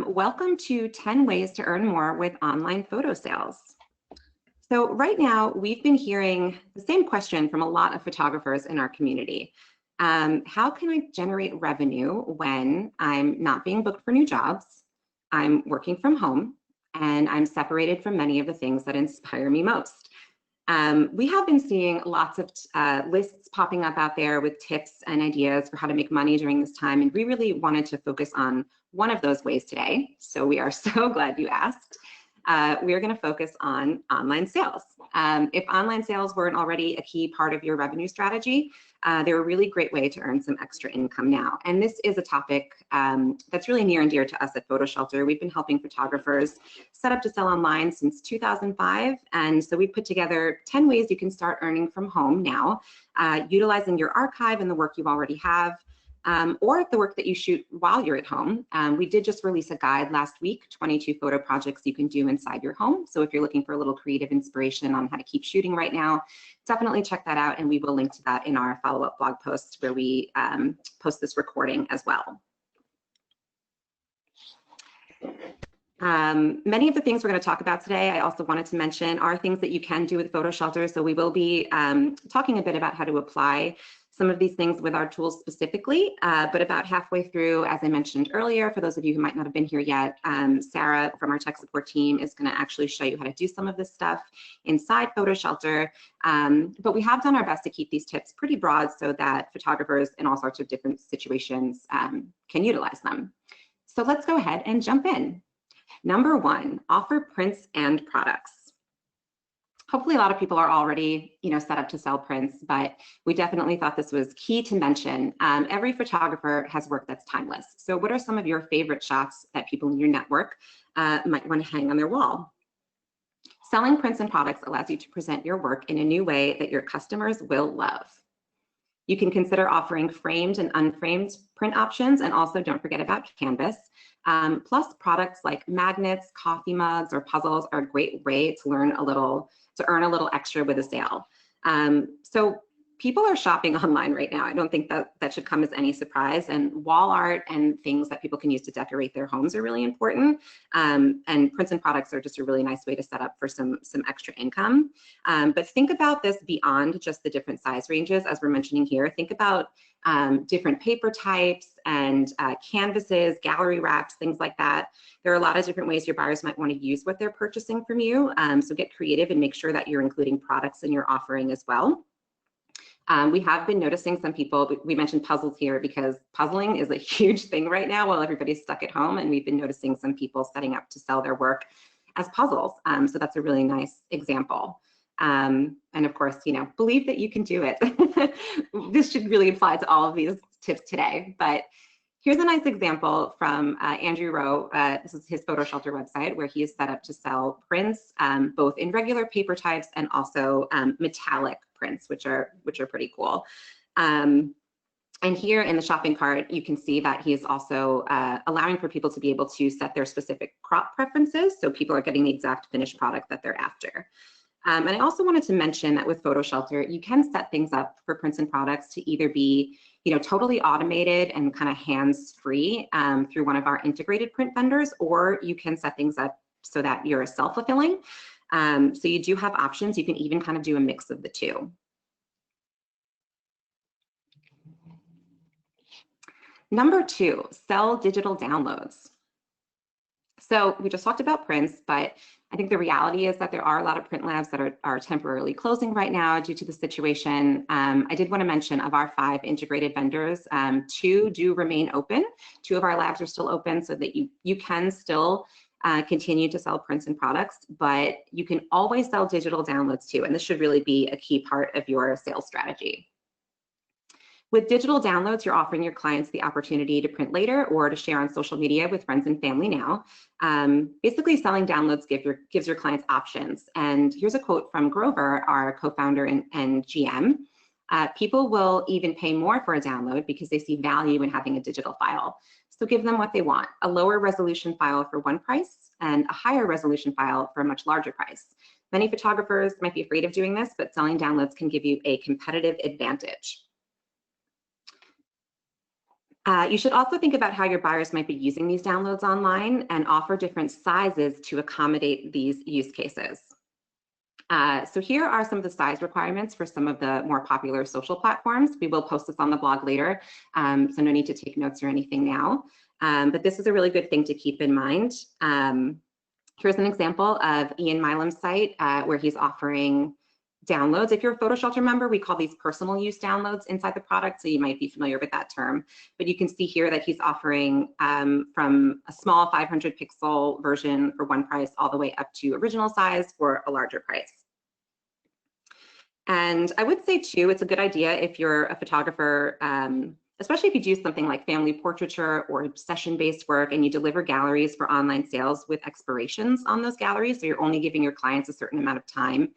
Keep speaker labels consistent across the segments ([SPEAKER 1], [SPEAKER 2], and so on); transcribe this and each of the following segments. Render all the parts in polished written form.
[SPEAKER 1] Welcome to 10 Ways to Earn More with Online Photo Sales. So right now, we've been hearing the same question from a lot of photographers in our community. How can I generate revenue when I'm not being booked for new jobs, I'm working from home, and I'm separated from many of the things that inspire me most? We have been seeing lots of lists popping up out there with tips and ideas for how to make money during this time, and we really wanted to focus on one of those ways today. So we are so glad you asked. We are going to focus on online sales. If online sales weren't already a key part of your revenue strategy, they're a really great way to earn some extra income now. And this is a topic that's really near and dear to us at PhotoShelter. We've been helping photographers set up to sell online since 2005. And so we put together 10 ways you can start earning from home now, utilizing your archive and the work you already have. Or the work that you shoot while you're at home. We did just release a guide last week, 22 photo projects you can do inside your home. So if you're looking for a little creative inspiration on how to keep shooting right now, definitely check that out. And we will link to that in our follow-up blog post where we post this recording as well. Many of the things we're going to talk about today, I also wanted to mention, are things that you can do with PhotoShelter. So we will be talking a bit about how to apply some of these things with our tools specifically, but about halfway through, as I mentioned earlier, for those of you who might not have been here yet, Sarah from our tech support team is going to actually show you how to do some of this stuff inside PhotoShelter. But we have done our best to keep these tips pretty broad so that photographers in all sorts of different situations can utilize them. So let's go ahead and jump in. Number one, offer prints and products. Hopefully a lot of people are already, set up to sell prints, but we definitely thought this was key to mention. Every photographer has work that's timeless. So what are some of your favorite shots that people in your network might want to hang on their wall? Selling prints and products allows you to present your work in a new way that your customers will love. You can consider offering framed and unframed print options, and also don't forget about canvas. Plus products like magnets, coffee mugs, or puzzles are a great way to earn a little extra with a sale. So people are shopping online right now. I don't think that should come as any surprise. And wall art and things that people can use to decorate their homes are really important. And prints and products are just a really nice way to set up for some extra income. But think about this beyond just the different size ranges, as we're mentioning here. Think about different paper types and canvases, gallery wraps, things like that. There are a lot of different ways your buyers might want to use what they're purchasing from you. So get creative and make sure that you're including products in your offering as well. We have been noticing some people, we mentioned puzzles here because puzzling is a huge thing right now while everybody's stuck at home, and we've been noticing some people setting up to sell their work as puzzles. So that's a really nice example. And of course, believe that you can do it. This should really apply to all of these tips today, but here's a nice example from Andrew Rowe. This is his PhotoShelter website where he is set up to sell prints, both in regular paper types and also metallic prints, which are pretty cool. And here in the shopping cart, you can see that he is also allowing for people to be able to set their specific crop preferences, so people are getting the exact finished product that they're after. And I also wanted to mention that with PhotoShelter, you can set things up for prints and products to either be, totally automated and kind of hands-free through one of our integrated print vendors, or you can set things up so that you're self-fulfilling. So you do have options. You can even kind of do a mix of the two. Number two, sell digital downloads. So we just talked about prints, but I think the reality is that there are a lot of print labs that are temporarily closing right now due to the situation. I did want to mention of our 5 integrated vendors, 2 do remain open. 2 of our labs are still open so that you can still continue to sell prints and products, but you can always sell digital downloads too. And this should really be a key part of your sales strategy. With digital downloads, you're offering your clients the opportunity to print later or to share on social media with friends and family now. Basically, selling downloads gives your clients options. And here's a quote from Grover, our co-founder and GM. People will even pay more for a download because they see value in having a digital file. So give them what they want, a lower resolution file for one price and a higher resolution file for a much larger price. Many photographers might be afraid of doing this, but selling downloads can give you a competitive advantage. You should also think about how your buyers might be using these downloads online and offer different sizes to accommodate these use cases. So here are some of the size requirements for some of the more popular social platforms. We will post this on the blog later, so no need to take notes or anything now. But this is a really good thing to keep in mind. Here's an example of Ian Milam's site where he's offering downloads. If you're a PhotoShelter member, we call these personal use downloads inside the product, so you might be familiar with that term. But you can see here that he's offering from a small 500 pixel version for one price all the way up to original size for a larger price. And I would say too, it's a good idea if you're a photographer, especially if you do something like family portraiture or session-based work and you deliver galleries for online sales with expirations on those galleries, so you're only giving your clients a certain amount of time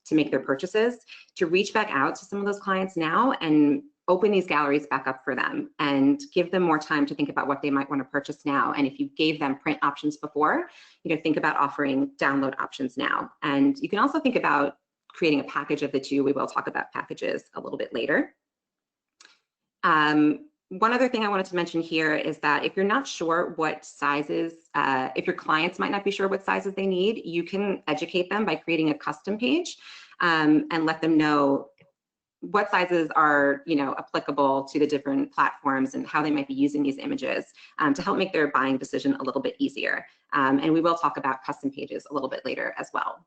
[SPEAKER 1] to make their purchases, to reach back out to some of those clients now and open these galleries back up for them and give them more time to think about what they might want to purchase now. And if you gave them print options before, think about offering download options now. And you can also think about creating a package of the two. We will talk about packages a little bit later. One other thing I wanted to mention here is that if you're not sure what sizes, if your clients might not be sure what sizes they need, you can educate them by creating a custom page and let them know what sizes are applicable to the different platforms and how they might be using these images to help make their buying decision a little bit easier. And we will talk about custom pages a little bit later as well.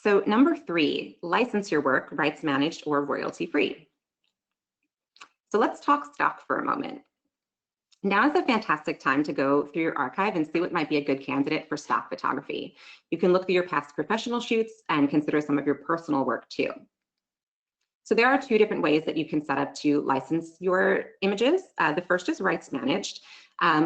[SPEAKER 1] So number 3, license your work, rights managed or royalty free. So let's talk stock for a moment. Now is a fantastic time to go through your archive and see what might be a good candidate for stock photography. You can look through your past professional shoots and consider some of your personal work too. So there are 2 different ways that you can set up to license your images. The first is rights managed.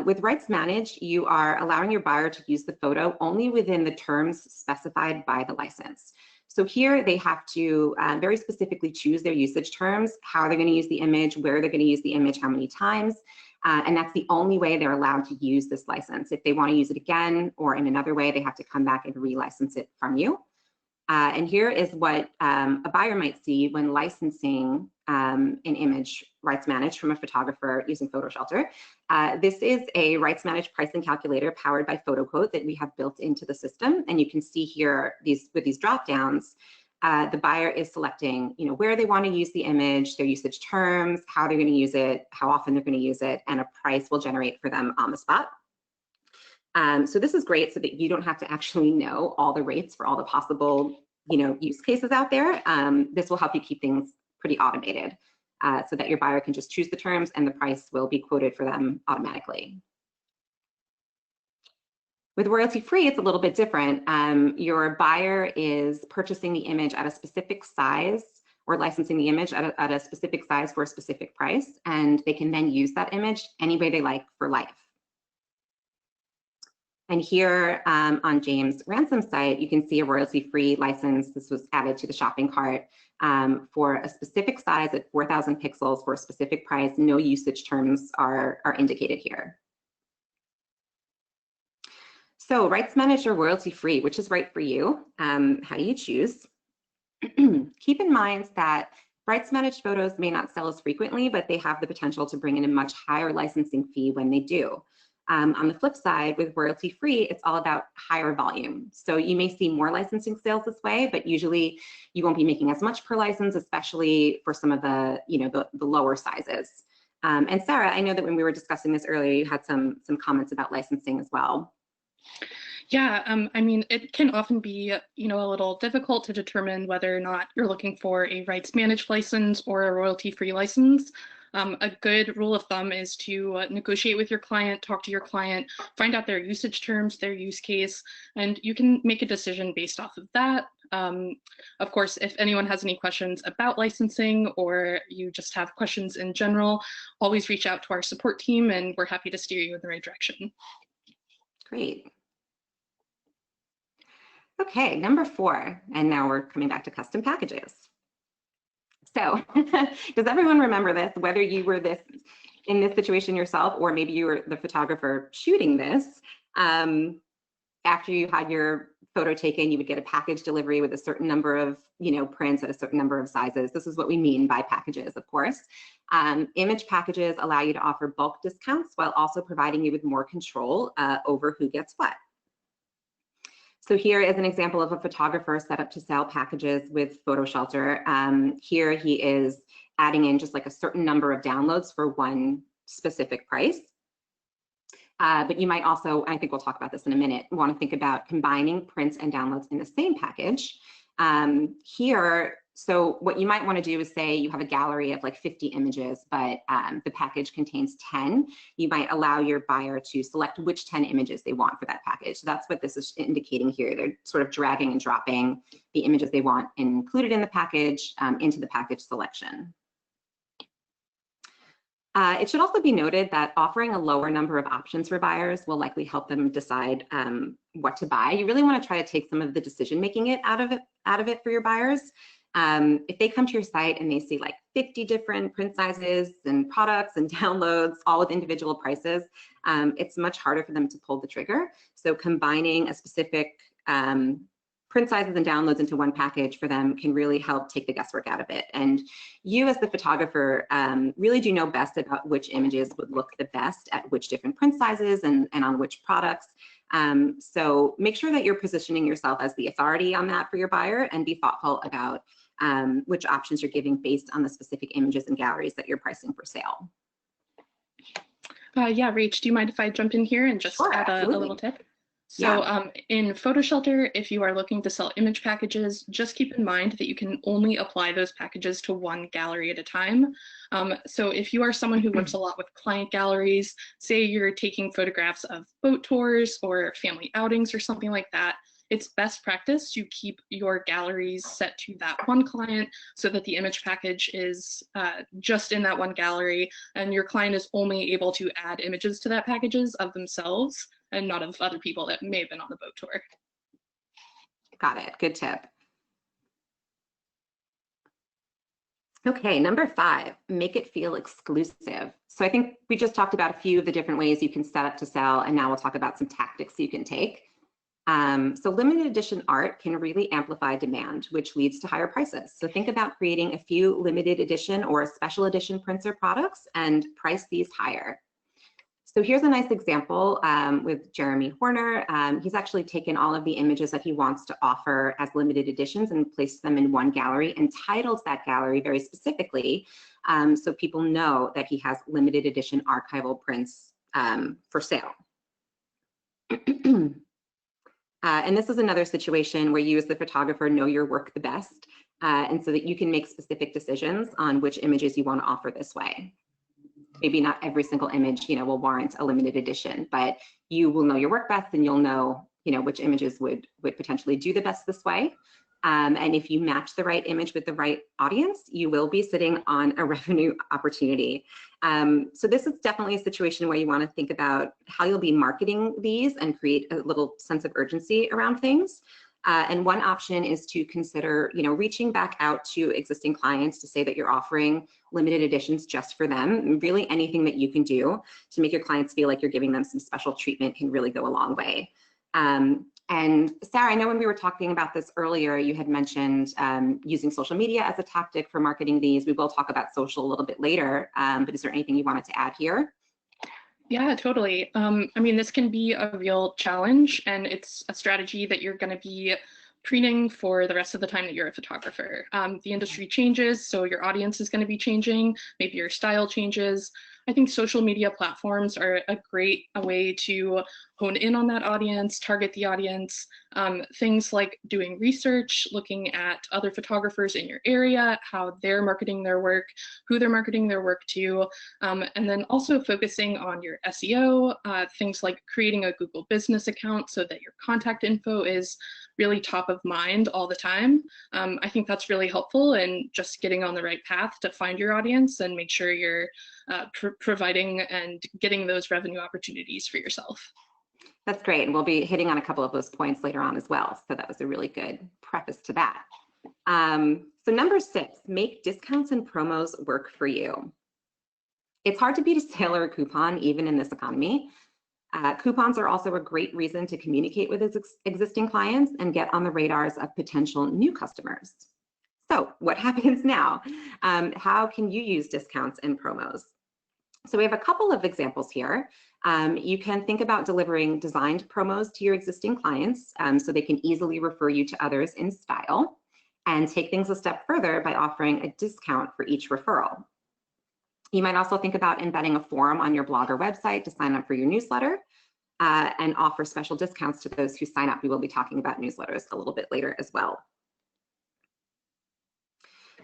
[SPEAKER 1] With rights managed, you are allowing your buyer to use the photo only within the terms specified by the license. So here they have to very specifically choose their usage terms, how they're going to use the image, where they're going to use the image, how many times, and that's the only way they're allowed to use this license. If they want to use it again or in another way, they have to come back and relicense it from you. And here is what a buyer might see when licensing an image rights managed from a photographer using PhotoShelter. This is a rights managed pricing calculator powered by PhotoQuote that we have built into the system. And you can see here with these drop downs, the buyer is selecting where they want to use the image, their usage terms, how they're going to use it, how often they're going to use it, and a price will generate for them on the spot. So this is great so that you don't have to actually know all the rates for all the possible use cases out there. This will help you keep things pretty automated so that your buyer can just choose the terms and the price will be quoted for them automatically. With royalty free, it's a little bit different. Your buyer is purchasing the image at a specific size or licensing the image at a specific size for a specific price, and they can then use that image any way they like for life. And here on James Ransom's site, you can see a royalty-free license. This was added to the shopping cart for a specific size at 4,000 pixels for a specific price. No usage terms are indicated here. So rights managed or royalty-free, which is right for you? How do you choose? Keep in mind that rights managed photos may not sell as frequently, but they have the potential to bring in a much higher licensing fee when they do. On the flip side, with royalty free, it's all about higher volume. So you may see more licensing sales this way, but usually you won't be making as much per license, especially for some of the, the lower sizes. And Sarah, I know that when we were discussing this earlier, you had some comments about licensing as well.
[SPEAKER 2] Yeah, I mean, it can often be, a little difficult to determine whether or not you're looking for a rights managed license or a royalty-free license. A good rule of thumb is to negotiate with your client, talk to your client, find out their usage terms, their use case, and you can make a decision based off of that. Of course, if anyone has any questions about licensing or you just have questions in general, always reach out to our support team and we're happy to steer you in the right direction. Great.
[SPEAKER 1] Okay, number 4, and now we're coming back to custom packages. So does everyone remember this, whether you were in this situation yourself, or maybe you were the photographer shooting this after you had your photo taken, you would get a package delivery with a certain number of, prints at a certain number of sizes. This is what we mean by packages, of course. Image packages allow you to offer bulk discounts while also providing you with more control over who gets what. So here is an example of a photographer set up to sell packages with PhotoShelter. Here he is adding in just like a certain number of downloads for one specific price. But you might also, I think we'll talk about this in a minute, want to think about combining prints and downloads in the same package. Here, so what you might want to do is say you have a gallery of like 50 images, but the package contains 10. You might allow your buyer to select which 10 images they want for that package. So that's what this is indicating here. They're sort of dragging and dropping the images they want included in the package into the package selection. It should also be noted that offering a lower number of options for buyers will likely help them decide what to buy. You really want to try to take some of the decision-making out of it for your buyers. If they come to your site and they see like 50 different print sizes and products and downloads, all with individual prices, it's much harder for them to pull the trigger. So combining a specific print sizes and downloads into one package for them can really help take the guesswork out of it. And you as the photographer really do know best about which images would look the best at which different print sizes and on which products. So make sure that you're positioning yourself as the authority on that for your buyer, and be thoughtful about which options you're giving based on the specific images and galleries that you're pricing for sale.
[SPEAKER 2] Yeah, Rach, do you mind if I jump in here and just add a little tip? So in PhotoShelter, if you are looking to sell image packages, just keep in mind that you can only apply those packages to one gallery at a time. So if you are someone who works a lot with client galleries, say you're taking photographs of boat tours or family outings or something like that, it's best practice to keep your galleries set to that one client so that the image package is just in that one gallery, and your client is only able to add images to that packages of themselves and not of other people that may have been on the boat tour.
[SPEAKER 1] Got it, good tip. Okay, number 5, make it feel exclusive. So I think we just talked about a few of the different ways you can set up to sell, and now we'll talk about some tactics you can take. So limited edition art can really amplify demand, which leads to higher prices. So think about creating a few limited edition or special edition prints or products and price these higher. So here's a nice example with Jeremy Horner. He's actually taken all of the images that he wants to offer as limited editions and placed them in one gallery and titled that gallery very specifically so people know that he has limited edition archival prints for sale. And this is another situation where you as the photographer know your work the best, and so that you can make specific decisions on which images you want to offer this way. Maybe not every single image, will warrant a limited edition, but you will know your work best, and you'll know, which images would potentially do the best this way. And if you match the right image with the right audience, you will be sitting on a revenue opportunity. So this is definitely a situation where you want to think about how you'll be marketing these and create a little sense of urgency around things. And one option is to consider, reaching back out to existing clients to say that you're offering limited editions just for them. And really anything that you can do to make your clients feel like you're giving them some special treatment can really go a long way. And Sarah, I know when we were talking about this earlier, you had mentioned using social media as a tactic for marketing these. We will talk about social a little bit later, but is there anything you wanted to add here?
[SPEAKER 2] Yeah, totally. I mean, this can be a real challenge, and it's a strategy that you're going to be preening for the rest of the time that you're a photographer. The industry changes, so your audience is going to be changing, maybe your style changes. I think social media platforms are a great way to hone in on that audience, target the audience. Things like doing research, looking at other photographers in your area, how they're marketing their work, who they're marketing their work to, and then also focusing on your SEO, things like creating a Google business account so that your contact info is really top of mind all the time. I think that's really helpful in just getting on the right path to find your audience and make sure you're providing and getting those revenue opportunities for yourself.
[SPEAKER 1] That's great. And we'll be hitting on a couple of those points later on as well. So that was a really good preface to that. So number 6, make discounts and promos work for you. It's hard to beat a sale or a coupon, even in this economy. Coupons are also a great reason to communicate with existing clients and get on the radars of potential new customers. So what happens now? How can you use discounts and promos? So we have a couple of examples here. You can think about delivering designed promos to your existing clients so they can easily refer you to others in style, and take things a step further by offering a discount for each referral. You might also think about embedding a form on your blog or website to sign up for your newsletter and offer special discounts to those who sign up. We will be talking about newsletters a little bit later as well.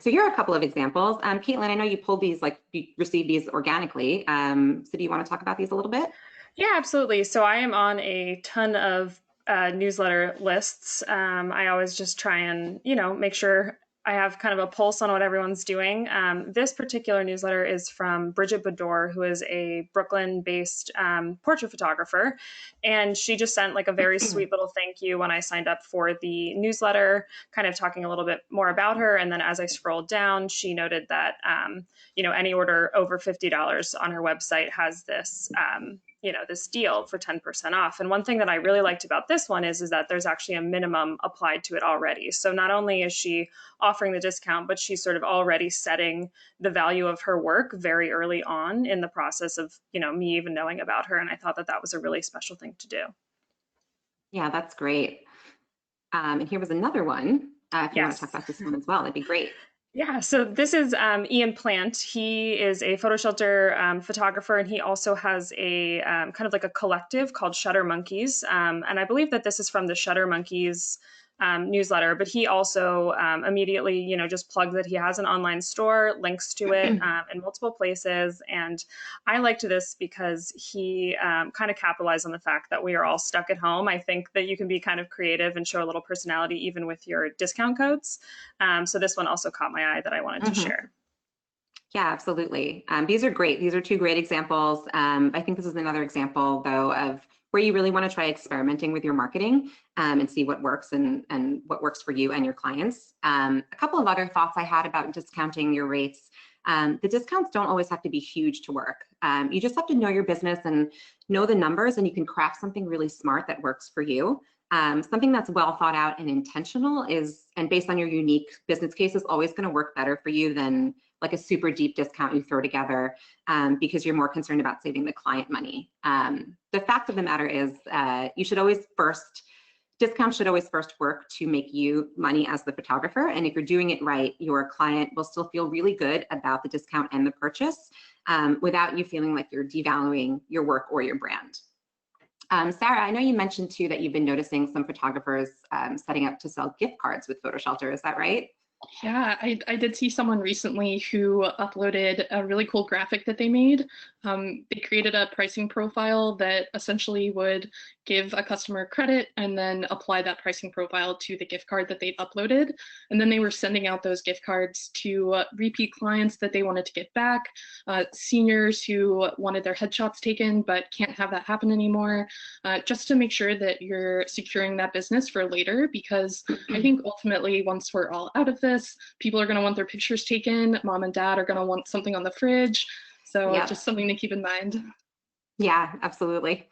[SPEAKER 1] So here are a couple of examples. Caitlin, I know you pulled these, like you received these organically. So do you want to talk about these a little bit?
[SPEAKER 3] Yeah, absolutely. So I am on a ton of newsletter lists. I always just try and, make sure I have kind of a pulse on what everyone's doing. This particular newsletter is from Bridget Bador, who is a Brooklyn-based portrait photographer. And she just sent like a very sweet little thank you when I signed up for the newsletter, kind of talking a little bit more about her. And then as I scrolled down, she noted that, any order over $50 on her website has this this deal for 10% off. And one thing that I really liked about this one is that there's actually a minimum applied to it already. So not only is she offering the discount, but she's sort of already setting the value of her work very early on in the process of, me even knowing about her. And I thought that that was a really special thing to do.
[SPEAKER 1] Yeah, that's great. And here was another one. If you want to
[SPEAKER 3] Yes.
[SPEAKER 1] talk about this one as well, that'd be great.
[SPEAKER 3] Yeah, so this is Ian Plante. He is a PhotoShelter photographer, and he also has a kind of like a collective called Shutter Monkeys. And I believe that this is from the Shutter Monkeys newsletter, but he also immediately, just plugged that he has an online store, links to it in multiple places. And I liked this because he kind of capitalized on the fact that we are all stuck at home. I think that you can be kind of creative and show a little personality even with your discount codes. So this one also caught my eye that I wanted to share.
[SPEAKER 1] Yeah, absolutely. These are great. These are two great examples. I think this is another example, though, of where you really want to try experimenting with your marketing and see what works and what works for you and your clients. A couple of other thoughts I had about discounting your rates. The discounts don't always have to be huge to work. You just have to know your business and know the numbers, and you can craft something really smart that works for you. Something that's well thought out and intentional and based on your unique business case is always going to work better for you than like a super deep discount you throw together because you're more concerned about saving the client money. The fact of the matter is discounts should always first work to make you money as the photographer. And if you're doing it right, your client will still feel really good about the discount and the purchase without you feeling like you're devaluing your work or your brand. Sarah, I know you mentioned too that you've been noticing some photographers setting up to sell gift cards with PhotoShelter. Is that right?
[SPEAKER 2] Yeah, I did see someone recently who uploaded a really cool graphic that they made. They created a pricing profile that essentially would give a customer credit and then apply that pricing profile to the gift card that they'd uploaded. And then they were sending out those gift cards to repeat clients that they wanted to get back, seniors who wanted their headshots taken but can't have that happen anymore, just to make sure that you're securing that business for later, because I think ultimately once we're all out of this, people are going to want their pictures taken. Mom and dad are going to want something on the fridge. So just something to keep in mind.
[SPEAKER 1] Yeah, absolutely.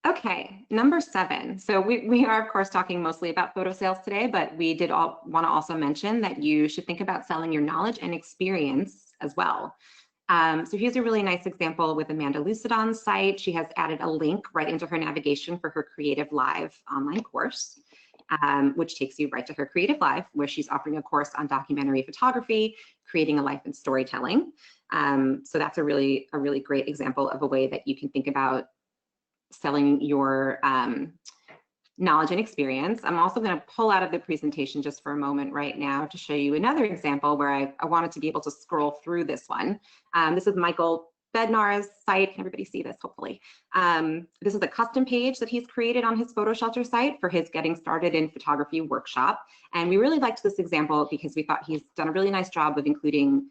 [SPEAKER 1] Okay, number 7. So we are, of course, talking mostly about photo sales today, but we did want to also mention that you should think about selling your knowledge and experience as well. So here's a really nice example with Amanda Lucidon's site. She has added a link right into her navigation for her Creative Live online course, which takes you right to her Creative Live, where she's offering a course on documentary photography, creating a life in storytelling. So that's a really great example of a way that you can think about selling your knowledge and experience. I'm also going to pull out of the presentation just for a moment right now to show you another example where I wanted to be able to scroll through this one. This is Michael Bednar's site. Can everybody see this, hopefully? This is a custom page that he's created on his PhotoShelter site for his Getting Started in Photography workshop. And we really liked this example because we thought he's done a really nice job of including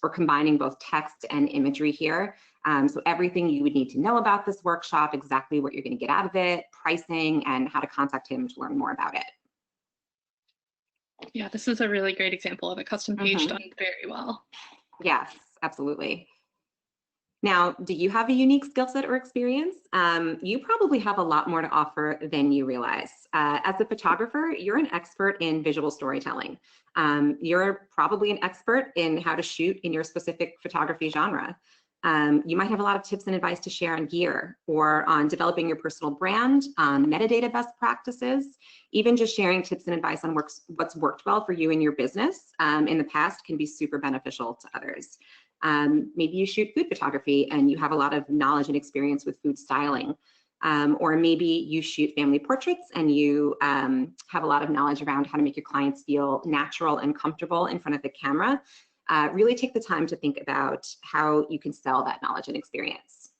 [SPEAKER 1] or combining both text and imagery here. So everything you would need to know about this workshop, exactly what you're going to get out of it, pricing, and how to contact him to learn more about it.
[SPEAKER 2] Yeah, this is a really great example of a custom page done very well.
[SPEAKER 1] Yes, absolutely. Now, do you have a unique skill set or experience? You probably have a lot more to offer than you realize. As a photographer, you're an expert in visual storytelling. You're probably an expert in how to shoot in your specific photography genre. You might have a lot of tips and advice to share on gear or on developing your personal brand, metadata best practices, even just sharing tips and advice on what's worked well for you and your business in the past can be super beneficial to others. Maybe you shoot food photography and you have a lot of knowledge and experience with food styling. Or maybe you shoot family portraits and you have a lot of knowledge around how to make your clients feel natural and comfortable in front of the camera. Really take the time to think about how you can sell that knowledge and experience.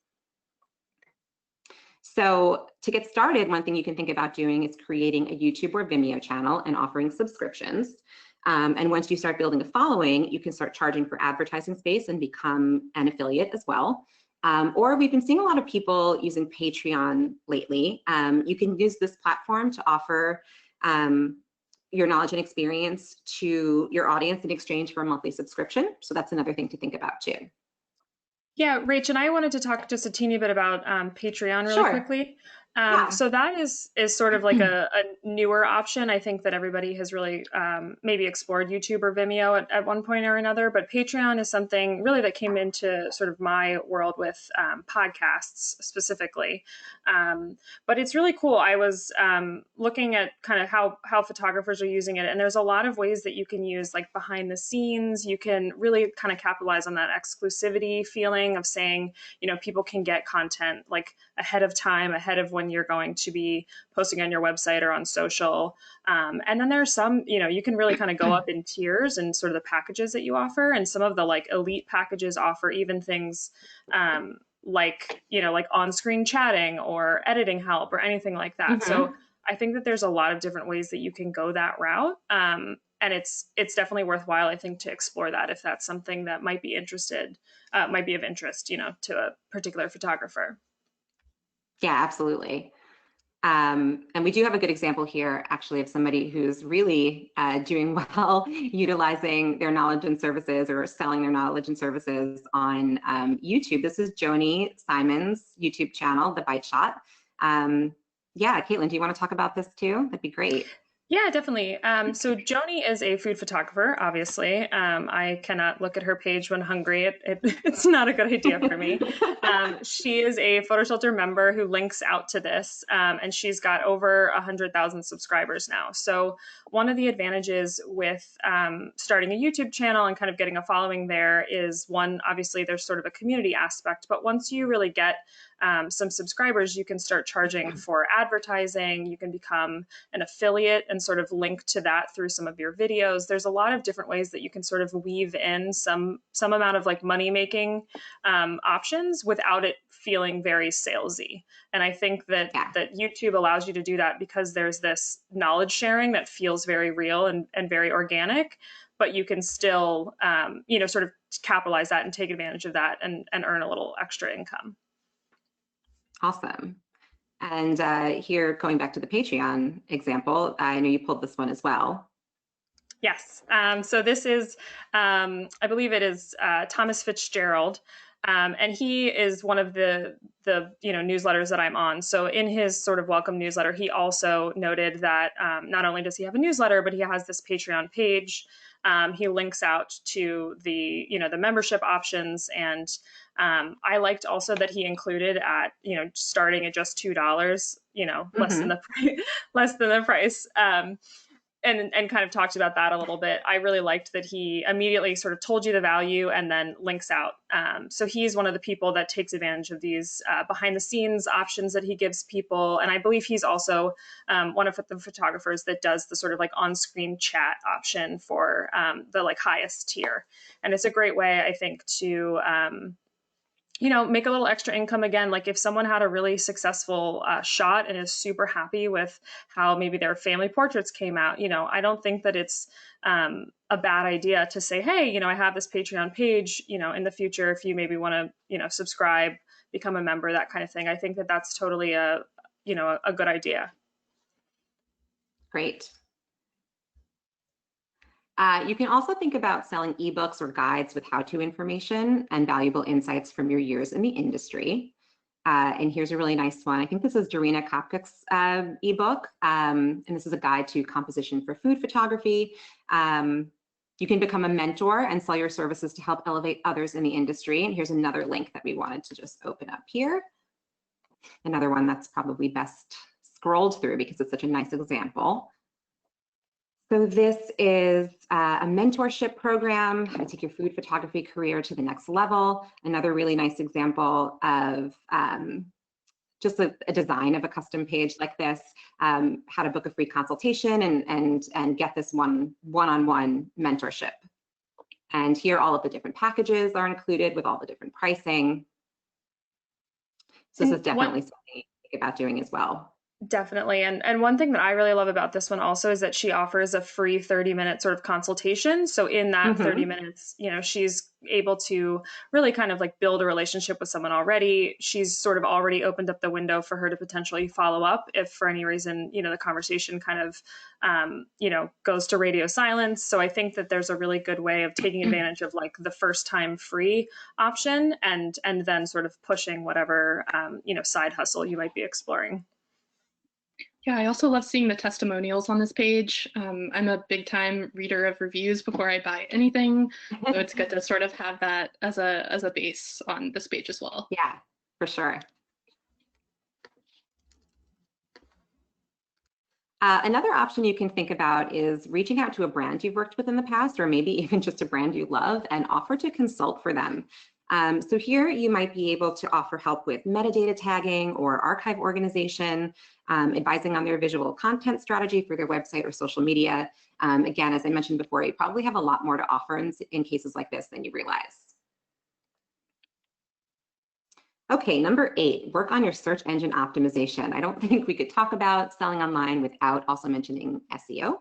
[SPEAKER 1] So to get started, one thing you can think about doing is creating a YouTube or Vimeo channel and offering subscriptions. And once you start building a following, you can start charging for advertising space and become an affiliate as well. Or we've been seeing a lot of people using Patreon lately. You can use this platform to offer your knowledge and experience to your audience in exchange for a monthly subscription. So that's another thing to think about too.
[SPEAKER 3] Yeah, Rach, and I wanted to talk just a teeny bit about Patreon really quickly. So that is sort of like a newer option. I think that everybody has really maybe explored YouTube or Vimeo at one point or another, but Patreon is something really that came into sort of my world with podcasts specifically. But it's really cool. I was looking at kind of how photographers are using it, and there's a lot of ways that you can use like behind the scenes. You can really kind of capitalize on that exclusivity feeling of saying, you know, people can get content like ahead of time, ahead of when you're going to be posting on your website or on social. And then there's some, you know, you can really kind of go up in tiers and sort of the packages that you offer. And some of the like elite packages offer even things like, you know, like on-screen chatting or editing help or anything like that. So I think that there's a lot of different ways that you can go that route. And it's definitely worthwhile, I think, to explore that if that's something that might be of interest, you know, to a particular photographer.
[SPEAKER 1] Yeah, absolutely. And we do have a good example here, actually, of somebody who's really doing well utilizing their knowledge and services or selling their knowledge and services on YouTube. This is Joni Simon's YouTube channel, The Bite Shot. Yeah, Caitlin, do you want to talk about this too? That'd be great.
[SPEAKER 3] Yeah, definitely. So Joni is a food photographer, obviously. I cannot look at her page when hungry. It's not a good idea for me. She is a PhotoShelter member who links out to this, and she's got over 100,000 subscribers now. So one of the advantages with starting a YouTube channel and kind of getting a following there is one, obviously there's sort of a community aspect, but once you really get some subscribers, you can start charging for advertising. You can become an affiliate and sort of link to that through some of your videos. There's a lot of different ways that you can sort of weave in some amount of like money making options without it feeling very salesy. And I think that that YouTube allows you to do that because there's this knowledge sharing that feels very real and very organic, but you can still you know, sort of capitalize that and take advantage of that and earn a little extra income.
[SPEAKER 1] Awesome. And here, going back to the Patreon example, I know you pulled this one as well.
[SPEAKER 3] Yes. So this is, I believe it is Thomas Fitzgerald, and he is one of the you know, newsletters that I'm on. So in his sort of welcome newsletter, he also noted that not only does he have a newsletter, but he has this Patreon page. He links out to the, you know, the membership options, and I liked also that he included at, you know, starting at just $2, you know, less than the price. And kind of talked about that a little bit. I really liked that he immediately sort of told you the value and then links out. So he's one of the people that takes advantage of these behind the scenes options that he gives people. And I believe he's also one of the photographers that does the sort of like on-screen chat option for the like highest tier. And it's a great way, I think, to you know, make a little extra income. Again, like if someone had a really successful shot and is super happy with how maybe their family portraits came out, you know, I don't think that it's a bad idea to say, hey, you know, I have this Patreon page, you know, in the future, if you maybe want to, you know, subscribe, become a member, that kind of thing. I think that that's totally you know, a good idea.
[SPEAKER 1] Great. You can also think about selling ebooks or guides with how-to information and valuable insights from your years in the industry. And here's a really nice one. I think this is Dorina Kopkik's ebook, and this is a guide to composition for food photography. You can become a mentor and sell your services to help elevate others in the industry. And here's another link that we wanted to just open up here. Another one that's probably best scrolled through because it's such a nice example. So this is a mentorship program, how to take your food photography career to the next level. Another really nice example of just a design of a custom page like this, how to book a free consultation and get this one-on-one mentorship. And here all of the different packages are included with all the different pricing. So this is definitely something you think about doing as well.
[SPEAKER 3] Definitely. And one thing that I really love about this one also is that she offers a free 30-minute sort of consultation. So in that 30 minutes, you know, she's able to really kind of like build a relationship with someone already. She's sort of already opened up the window for her to potentially follow up if for any reason, you know, the conversation kind of, you know, goes to radio silence. So I think that there's a really good way of taking advantage of like the first time free option and then sort of pushing whatever, you know, side hustle you might be exploring.
[SPEAKER 2] Yeah, I also love seeing the testimonials on this page. I'm a big time reader of reviews before I buy anything. So it's good to sort of have that as a base on this page as well.
[SPEAKER 1] Yeah, for sure. Another option you can think about is reaching out to a brand you've worked with in the past, or maybe even just a brand you love, and offer to consult for them. So here you might be able to offer help with metadata tagging or archive organization, advising on their visual content strategy for their website or social media. Again, as I mentioned before, you probably have a lot more to offer in cases like this than you realize. Okay, number 8, work on your search engine optimization. I don't think we could talk about selling online without also mentioning SEO.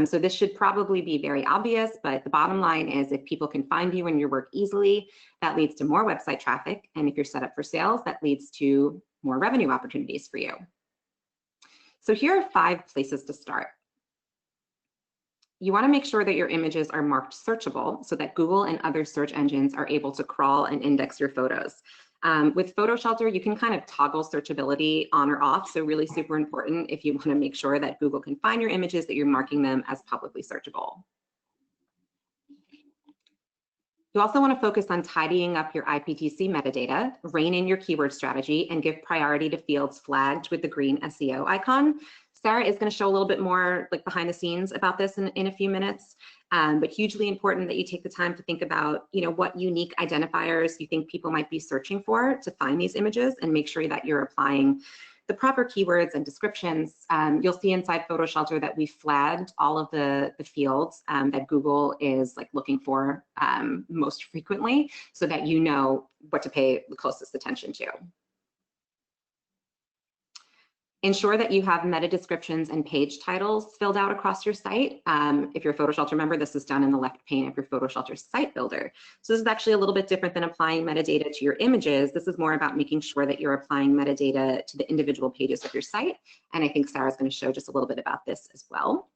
[SPEAKER 1] So this should probably be very obvious, but the bottom line is if people can find you and your work easily, that leads to more website traffic. And if you're set up for sales, that leads to more revenue opportunities for you. So here are 5 places to start. You want to make sure that your images are marked searchable so that Google and other search engines are able to crawl and index your photos. With PhotoShelter, you can kind of toggle searchability on or off. So really super important if you want to make sure that Google can find your images, that you're marking them as publicly searchable. You also want to focus on tidying up your IPTC metadata, rein in your keyword strategy, and give priority to fields flagged with the green SEO icon. Sarah is going to show a little bit more like behind the scenes about this in a few minutes, but hugely important that you take the time to think about, you know, what unique identifiers you think people might be searching for to find these images, and make sure that you're applying the proper keywords and descriptions. You'll see inside PhotoShelter that we flagged all of the fields that Google is like looking for most frequently, so that you know what to pay the closest attention to. Ensure that you have meta descriptions and page titles filled out across your site. If you're a PhotoShelter member, this is done in the left pane of your PhotoShelter site builder. So this is actually a little bit different than applying metadata to your images. This is more about making sure that you're applying metadata to the individual pages of your site. And I think Sarah's going to show just a little bit about this as well.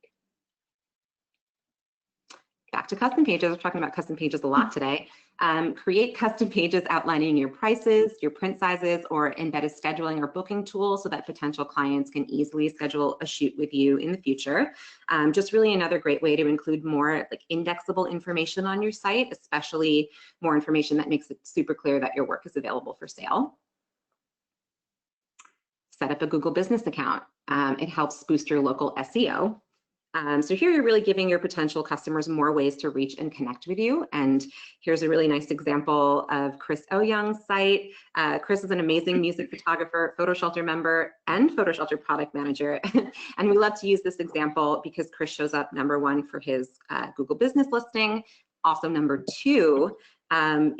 [SPEAKER 1] Back to custom pages. We're talking about custom pages a lot today. Create custom pages outlining your prices, your print sizes, or embedded scheduling or booking tools so that potential clients can easily schedule a shoot with you in the future. Just really another great way to include more like indexable information on your site, especially more information that makes it super clear that your work is available for sale. Set up a Google business account. It helps boost your local SEO. So here you're really giving your potential customers more ways to reach and connect with you. And here's a really nice example of Chris Oyoung's site. Chris is an amazing music photographer, PhotoShelter member, and PhotoShelter product manager. And we love to use this example because Chris shows up #1 for his Google business listing, also #2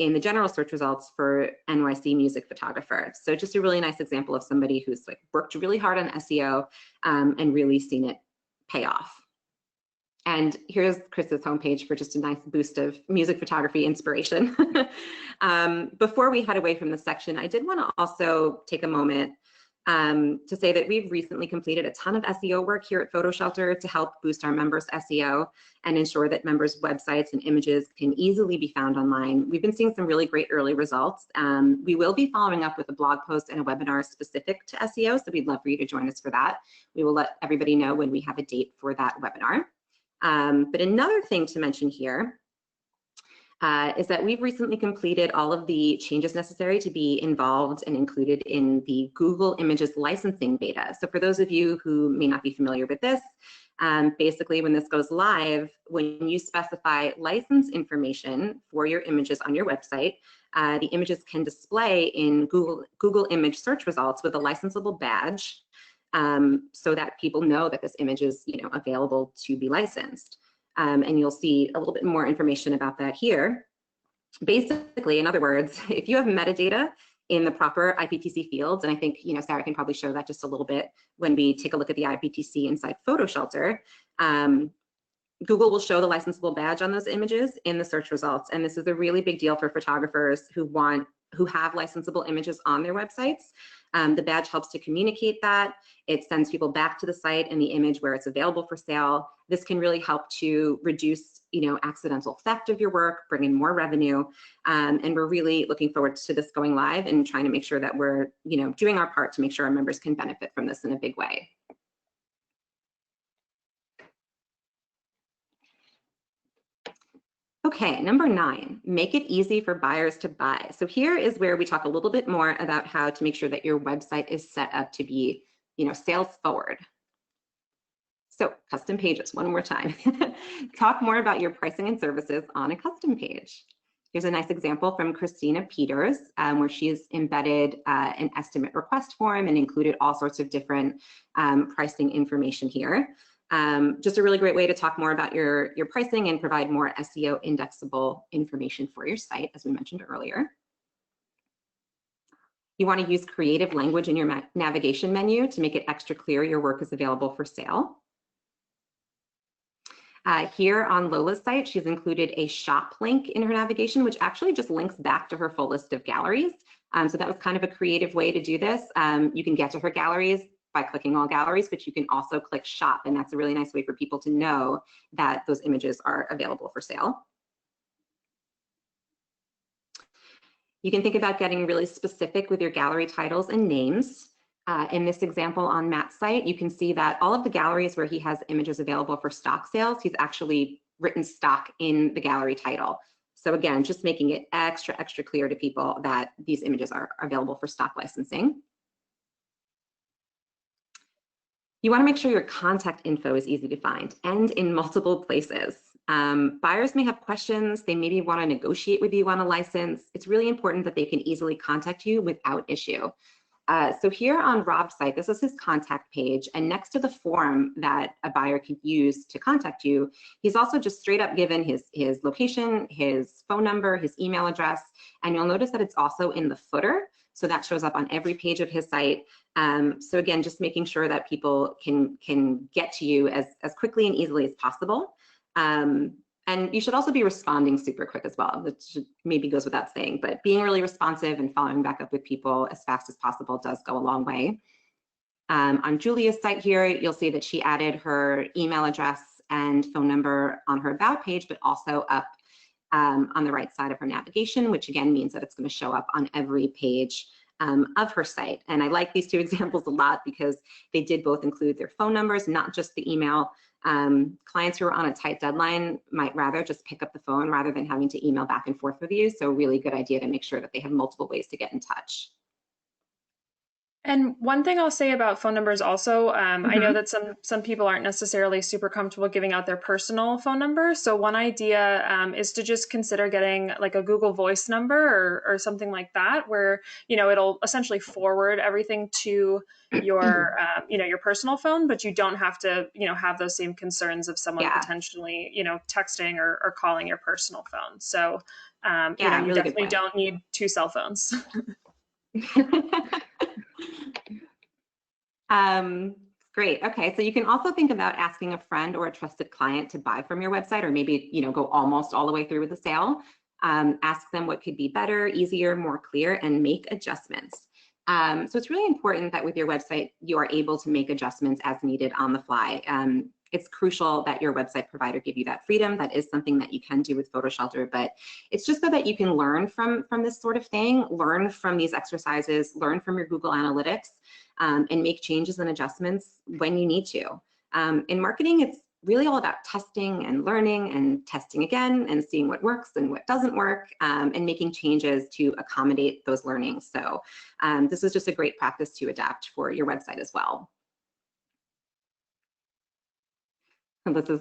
[SPEAKER 1] in the general search results for NYC music photographer. So just a really nice example of somebody who's like worked really hard on SEO and really seen it pay off. And here's Chris's homepage for just a nice boost of music photography inspiration. Before we head away from this section, I did want to also take a moment to say that we've recently completed a ton of SEO work here at PhotoShelter to help boost our members' SEO and ensure that members' websites and images can easily be found online. We've been seeing some really great early results. We will be following up with a blog post and a webinar specific to SEO, so we'd love for you to join us for that. We will let everybody know when we have a date for that webinar. But another thing to mention here is that we've recently completed all of the changes necessary to be involved and included in the Google Images licensing beta. So for those of you who may not be familiar with this, basically when this goes live, when you specify license information for your images on your website, the images can display in Google image search results with a licensable badge, so that people know that this image is, available to be licensed. And you'll see a little bit more information about that here. Basically, in other words, if you have metadata in the proper IPTC fields, and I think Sarah can probably show that just a little bit when we take a look at the IPTC inside PhotoShelter, Google will show the licensable badge on those images in the search results. And this is a really big deal for photographers who have licensable images on their websites. The badge helps to communicate that. It sends people back to the site and the image where it's available for sale. This can really help to reduce, accidental theft of your work, bring in more revenue. And we're really looking forward to this going live and trying to make sure that we're, doing our part to make sure our members can benefit from this in a big way. Okay, number 9, make it easy for buyers to buy. So here is where we talk a little bit more about how to make sure that your website is set up to be, sales forward. So custom pages, one more time. Talk more about your pricing and services on a custom page. Here's a nice example from Christina Peters, where she's embedded an estimate request form and included all sorts of different pricing information here. Just a really great way to talk more about your pricing and provide more SEO indexable information for your site, as we mentioned earlier. You want to use creative language in your navigation menu to make it extra clear your work is available for sale. Here on Lola's site, she's included a shop link in her navigation, which actually just links back to her full list of galleries. So that was kind of a creative way to do this. You can get to her galleries by clicking all galleries, but you can also click shop, and that's a really nice way for people to know that those images are available for sale. You can think about getting really specific with your gallery titles and names. In this example on Matt's site, you can see that all of the galleries where he has images available for stock sales, he's actually written stock in the gallery title. So again, just making it extra clear to people that these images are available for stock licensing. You want to make sure your contact info is easy to find and in multiple places. Buyers may have questions. They maybe want to negotiate with you on a license. It's really important that they can easily contact you without issue. So here on Rob's site, this is his contact page, and next to the form that a buyer can use to contact you, he's also just straight up given his location, his phone number, his email address, and you'll notice that it's also in the footer. So that shows up on every page of his site. So again, just making sure that people can get to you as quickly and easily as possible. And you should also be responding super quick as well, which maybe goes without saying, but being really responsive and following back up with people as fast as possible does go a long way. On Julia's site here, you'll see that she added her email address and phone number on her about page, but also up on the right side of her navigation, which again means that it's going to show up on every page of her site. And I like these two examples a lot because they did both include their phone numbers, not just the email. Clients who are on a tight deadline might rather just pick up the phone rather than having to email back and forth with you. So really good idea to make sure that they have multiple ways to get in touch.
[SPEAKER 3] And one thing I'll say about phone numbers also, I know that some people aren't necessarily super comfortable giving out their personal phone number. So one idea is to just consider getting like a Google Voice number or something like that, where, it'll essentially forward everything to your, your personal phone, but you don't have to, have those same concerns of someone potentially, texting or calling your personal phone. So, you really definitely don't need 2 cell phones.
[SPEAKER 1] Great. Okay. So you can also think about asking a friend or a trusted client to buy from your website, or maybe, go almost all the way through with the sale. Ask them what could be better, easier, more clear, and make adjustments. So it's really important that with your website, you are able to make adjustments as needed on the fly. It's crucial that your website provider give you that freedom. That is something that you can do with PhotoShelter, but it's just so that you can learn from this sort of thing, learn from these exercises, learn from your Google Analytics, and make changes and adjustments when you need to. In marketing, it's really all about testing and learning and testing again and seeing what works and what doesn't work, and making changes to accommodate those learnings. So this is just a great practice to adapt for your website as well. And this is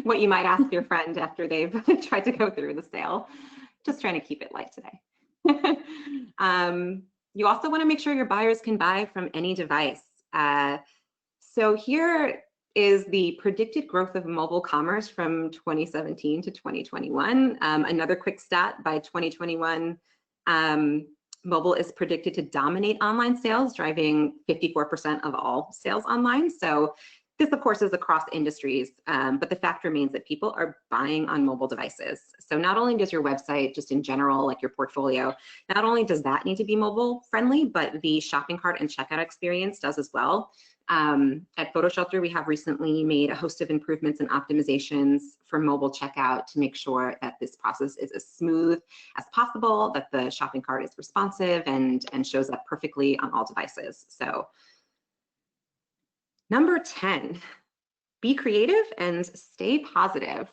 [SPEAKER 1] what you might ask your friend after they've tried to go through the sale. Just trying to keep it light today. You also want to make sure your buyers can buy from any device. So here is the predicted growth of mobile commerce from 2017 to 2021. Another quick stat, by 2021, mobile is predicted to dominate online sales, driving 54% of all sales online. So this, of course, is across industries, but the fact remains that people are buying on mobile devices. So not only does your website, just in general, like your portfolio, not only does that need to be mobile friendly, but the shopping cart and checkout experience does as well. At PhotoShelter, we have recently made a host of improvements and optimizations for mobile checkout to make sure that this process is as smooth as possible, that the shopping cart is responsive and shows up perfectly on all devices. So number 10, be creative and stay positive.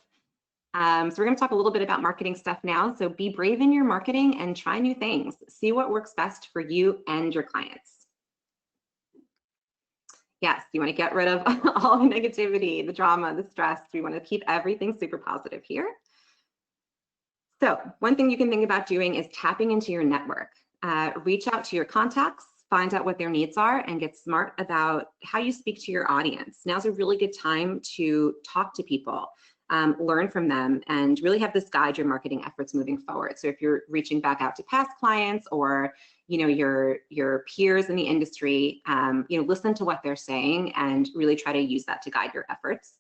[SPEAKER 1] So we're going to talk a little bit about marketing stuff now. So be brave in your marketing and try new things. See what works best for you and your clients. Yes, you want to get rid of all the negativity, the drama, the stress. We want to keep everything super positive here. So one thing you can think about doing is tapping into your network. Reach out to your contacts, find out what their needs are, and get smart about how you speak to your audience. Now's a really good time to talk to people, learn from them, and really have this guide your marketing efforts moving forward. So if you're reaching back out to past clients or your peers in the industry, listen to what they're saying and really try to use that to guide your efforts.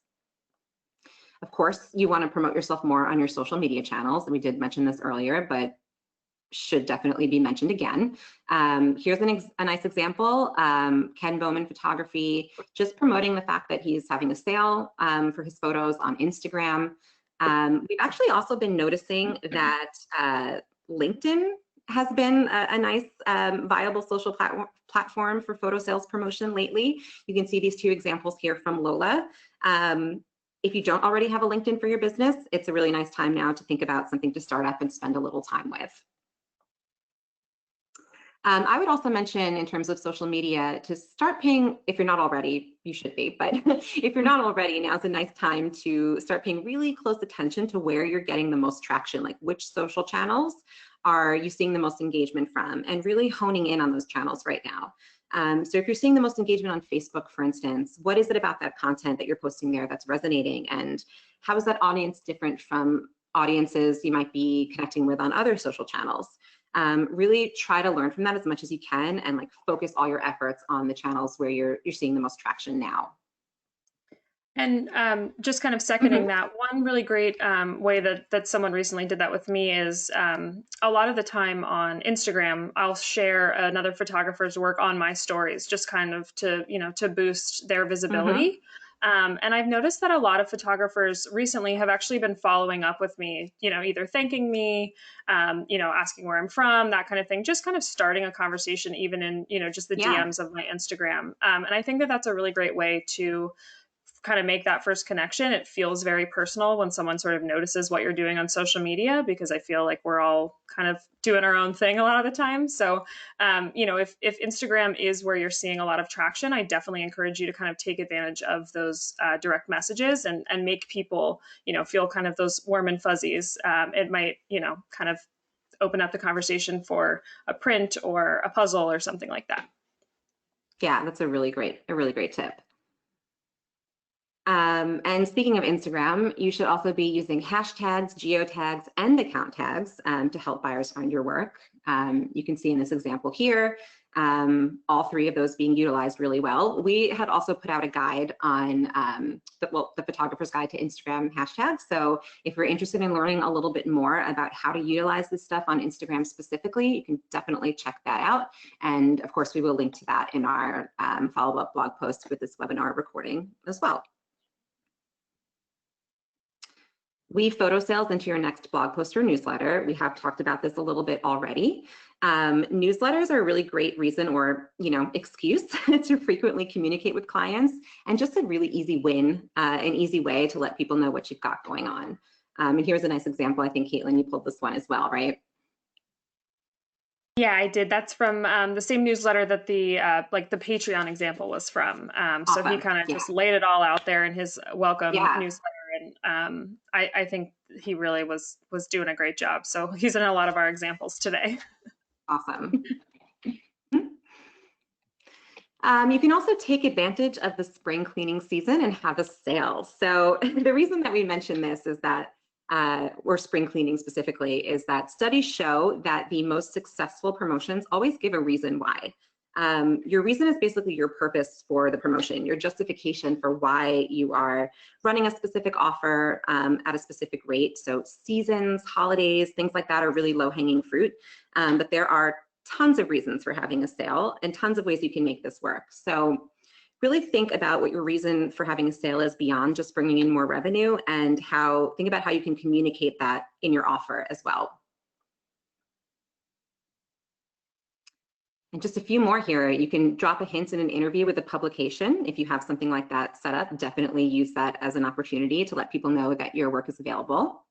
[SPEAKER 1] Of course, you want to promote yourself more on your social media channels. We did mention this earlier, but should definitely be mentioned again. Here's a nice example. Ken Bowman Photography, just promoting the fact that he's having a sale for his photos on Instagram. We've actually also been noticing that LinkedIn has been a nice viable social platform for photo sales promotion lately. You can see these two examples here from Lola. If you don't already have a LinkedIn for your business, it's a really nice time now to think about something to start up and spend a little time with. I would also mention in terms of social media to start paying, if you're not already, you should be, but if you're not already, now's a nice time to start paying really close attention to where you're getting the most traction, like which social channels are you seeing the most engagement from, and really honing in on those channels right now. So if you're seeing the most engagement on Facebook, for instance, what is it about that content that you're posting there that's resonating, and how is that audience different from audiences you might be connecting with on other social channels? Really try to learn from that as much as you can, and focus all your efforts on the channels where you're seeing the most traction now.
[SPEAKER 3] And just kind of seconding that, one really great way that someone recently did that with me is a lot of the time on Instagram, I'll share another photographer's work on my stories, just kind of to boost their visibility. And I've noticed that a lot of photographers recently have actually been following up with me, either thanking me, asking where I'm from, that kind of thing, just kind of starting a conversation, even in, just the DMs of my Instagram. And I think that that's a really great way to kind of make that first connection. It feels very personal when someone sort of notices what you're doing on social media, because I feel like we're all kind of doing our own thing a lot of the time. So, if Instagram is where you're seeing a lot of traction, I definitely encourage you to kind of take advantage of those direct messages and make people, feel kind of those warm and fuzzies. It might, kind of open up the conversation for a print or a puzzle or something like that.
[SPEAKER 1] Yeah, that's a really great tip. And speaking of Instagram, you should also be using hashtags, geotags, and account tags to help buyers find your work. You can see in this example here, all three of those being utilized really well. We had also put out a guide on the photographer's guide to Instagram hashtags. So if you're interested in learning a little bit more about how to utilize this stuff on Instagram specifically, you can definitely check that out. And of course, we will link to that in our follow-up blog post with this webinar recording as well. Weave photo sales into your next blog post or newsletter. We have talked about this a little bit already. Newsletters are a really great reason or excuse to frequently communicate with clients, and just a really easy win, an easy way to let people know what you've got going on. And here's a nice example. I think Caitlin, you pulled this one as well, right?
[SPEAKER 3] Yeah, I did. That's from the same newsletter that the Patreon example was from. So he kind of just laid it all out there in his welcome newsletter, and I think he really was doing a great job. So he's in a lot of our examples today.
[SPEAKER 1] Awesome. You can also take advantage of the spring cleaning season and have a sale. So the reason that we mention this is that or spring cleaning specifically, is that studies show that the most successful promotions always give a reason why. Your reason is basically your purpose for the promotion, your justification for why you are running a specific offer at a specific rate. So seasons, holidays, things like that are really low-hanging fruit, but there are tons of reasons for having a sale and tons of ways you can make this work. So really think about what your reason for having a sale is beyond just bringing in more revenue, and think about how you can communicate that in your offer as well. And just a few more here. You can drop a hint in an interview with a publication. If you have something like that set up, definitely use that as an opportunity to let people know that your work is available.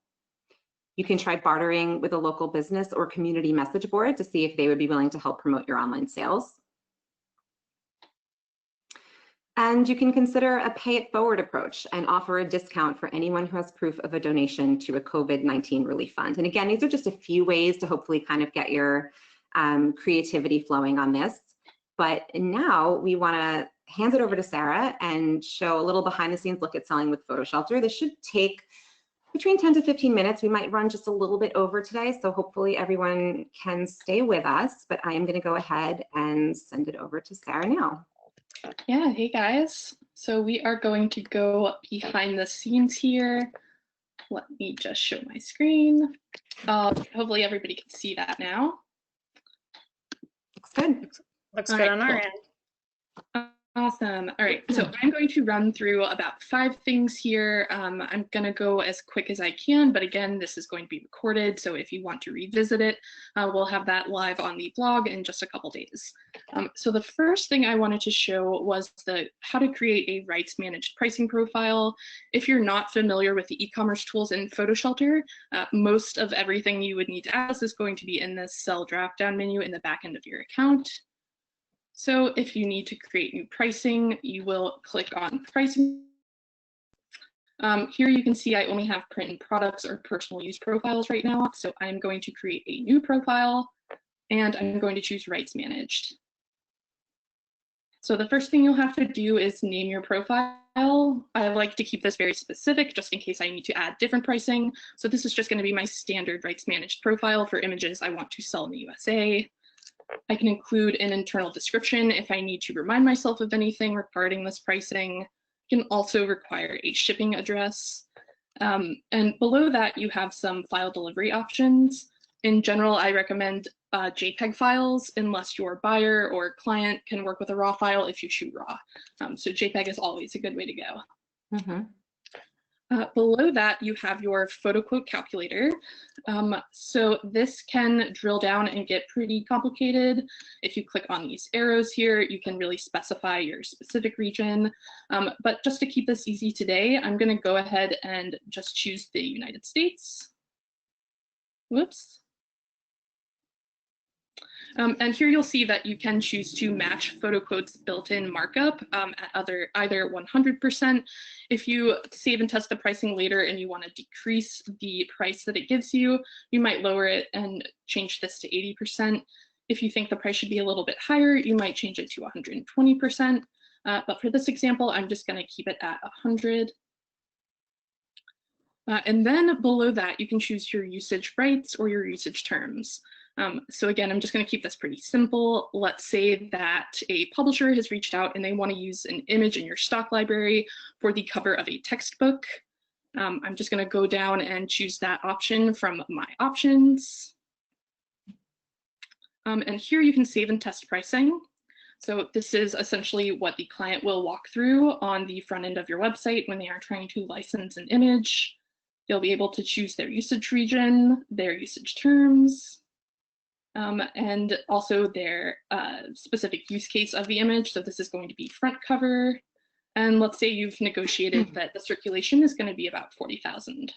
[SPEAKER 1] You can try bartering with a local business or community message board to see if they would be willing to help promote your online sales. And you can consider a pay it forward approach and offer a discount for anyone who has proof of a donation to a COVID-19 relief fund. And again, these are just a few ways to hopefully kind of get your creativity flowing on this. But now we want to hand it over to Sarah and show a little behind the scenes look at selling with PhotoShelter. This should take between 10 to 15 minutes. We might run just a little bit over today, so hopefully everyone can stay with us, but I am going to go ahead and send it over to Sarah now.
[SPEAKER 2] Yeah, hey guys. So we are going to go behind the scenes here. Let me just show my screen. Hopefully everybody can see that now.
[SPEAKER 1] Looks good.
[SPEAKER 3] Looks good on our end.
[SPEAKER 2] Awesome. All right, so I'm going to run through about 5 things here. I'm going to go as quick as I can, but again, this is going to be recorded, so if you want to revisit it, we'll have that live on the blog in just a couple days. So the first thing I wanted to show was how to create a rights managed pricing profile. If you're not familiar with the e-commerce tools in PhotoShelter, most of everything you would need to add is going to be in this cell drop-down menu in the back end of your account. So if you need to create new pricing, you will click on pricing. Here you can see I only have print and products or personal use profiles right now. So I'm going to create a new profile and I'm going to choose rights managed. So the first thing you'll have to do is name your profile. I like to keep this very specific just in case I need to add different pricing. So this is just going to be my standard rights managed profile for images I want to sell in the USA. I can include an internal description if I need to remind myself of anything regarding this pricing. You can also require a shipping address. And below that, you have some file delivery options. In general, I recommend JPEG files unless your buyer or client can work with a RAW file if you shoot RAW. So JPEG is always a good way to go.
[SPEAKER 1] Mm-hmm.
[SPEAKER 2] Below that, you have your photo quote calculator. So this can drill down and get pretty complicated. If you click on these arrows here, you can really specify your specific region. But just to keep this easy today, I'm going to go ahead and just choose the United States. Whoops. And here you'll see that you can choose to match PhotoQuote's built-in markup at either 100%. If you save and test the pricing later and you want to decrease the price that it gives you, you might lower it and change this to 80%. If you think the price should be a little bit higher, you might change it to 120%. But for this example, I'm just going to keep it at 100. And then below that, you can choose your usage rights or your usage terms. So again, I'm just going to keep this pretty simple. Let's say that a publisher has reached out and they want to use an image in your stock library for the cover of a textbook. I'm just going to go down and choose that option from my options. And here you can save and test pricing. So this is essentially what the client will walk through on the front end of your website when they are trying to license an image. They'll be able to choose their usage region, their usage terms, and also their specific use case of the image. So this is going to be front cover. And let's say you've negotiated that the circulation is going to be about 40,000.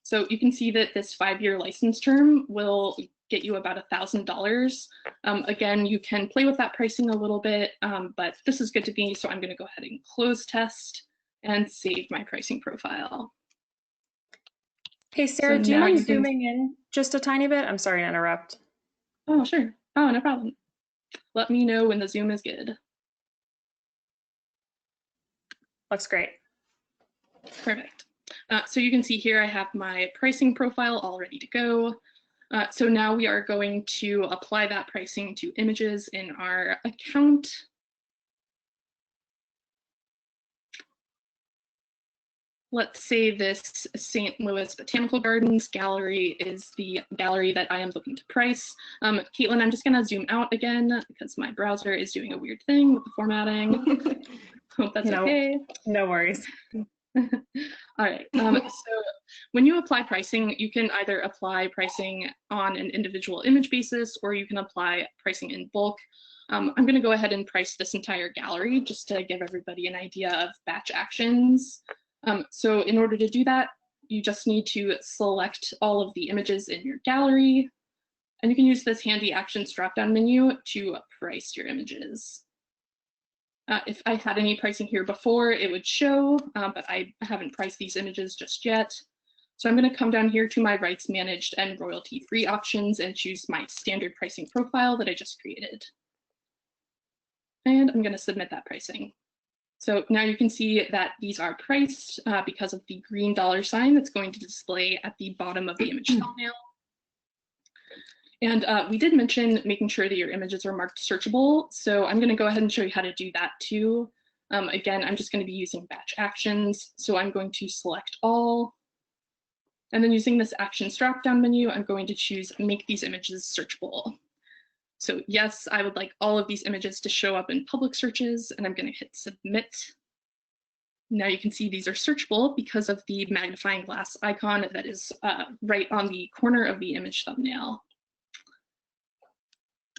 [SPEAKER 2] So you can see that this 5-year license term will get you about $1,000. Again, you can play with that pricing a little bit, but this is good to me. So I'm going to go ahead and close test and save my pricing profile.
[SPEAKER 3] Hey, Sarah, do you mind zooming in just a tiny bit? I'm sorry to interrupt.
[SPEAKER 2] Oh, sure. Oh, no problem. Let me know when the zoom is good.
[SPEAKER 3] Looks great.
[SPEAKER 2] Perfect. So you can see here I have my pricing profile all ready to go. So now we are going to apply that pricing to images in our account. Let's say this St. Louis Botanical Gardens gallery is the gallery that I am looking to price. Caitlin, I'm just going to zoom out again because my browser is doing a weird thing with the formatting. Hope that's okay.
[SPEAKER 3] No worries.
[SPEAKER 2] All right. So when you apply pricing, you can either apply pricing on an individual image basis, or you can apply pricing in bulk. I'm going to go ahead and price this entire gallery just to give everybody an idea of batch actions. So in order to do that, you just need to select all of the images in your gallery, and you can use this handy actions drop-down menu to price your images. If I had any pricing here before, it would show, but I haven't priced these images just yet. So I'm going to come down here to my rights managed and royalty-free options and choose my standard pricing profile that I just created. And I'm going to submit that pricing. So now you can see that these are priced because of the green $sign that's going to display at the bottom of the image thumbnail. And we did mention making sure that your images are marked searchable. So I'm going to go ahead and show you how to do that too. Again, I'm just going to be using batch actions. So I'm going to select all. And then using this actions drop-down menu, I'm going to choose make these images searchable. So yes, I would like all of these images to show up in public searches, and I'm going to hit submit. Now you can see these are searchable because of the magnifying glass icon that is right on the corner of the image thumbnail.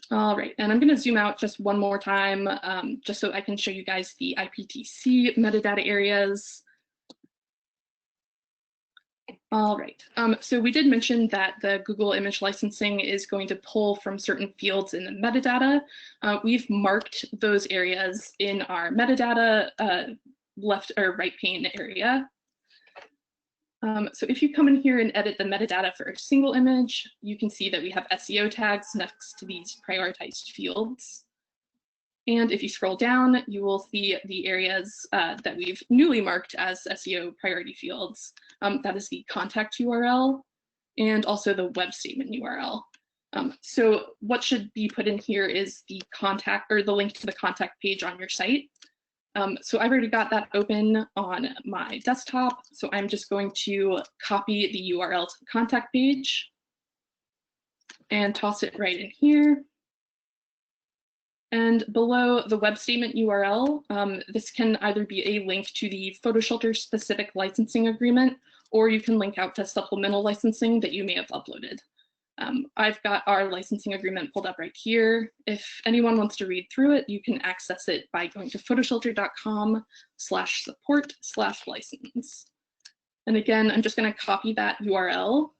[SPEAKER 2] All right, and I'm going to zoom out just one more time, just so I can show you guys the IPTC metadata areas. All right, so we did mention that the Google image licensing is going to pull from certain fields in the metadata. We've marked those areas in our metadata left or right pane area. So if you come in here and edit the metadata for a single image, you can see that we have SEO tags next to these prioritized fields. And if you scroll down, you will see the areas that we've newly marked as SEO priority fields. That is the contact URL and also the web statement URL. So what should be put in here is the contact or the link to the contact page on your site. So I've already got that open on my desktop. So I'm just going to copy the URL to the contact page and toss it right in here. And below the web statement URL, this can either be a link to the PhotoShelter specific licensing agreement, or you can link out to supplemental licensing that you may have uploaded. I've got our licensing agreement pulled up right here. If anyone wants to read through it, you can access it by going to photoshelter.com/support/license. And again, I'm just going to copy that URL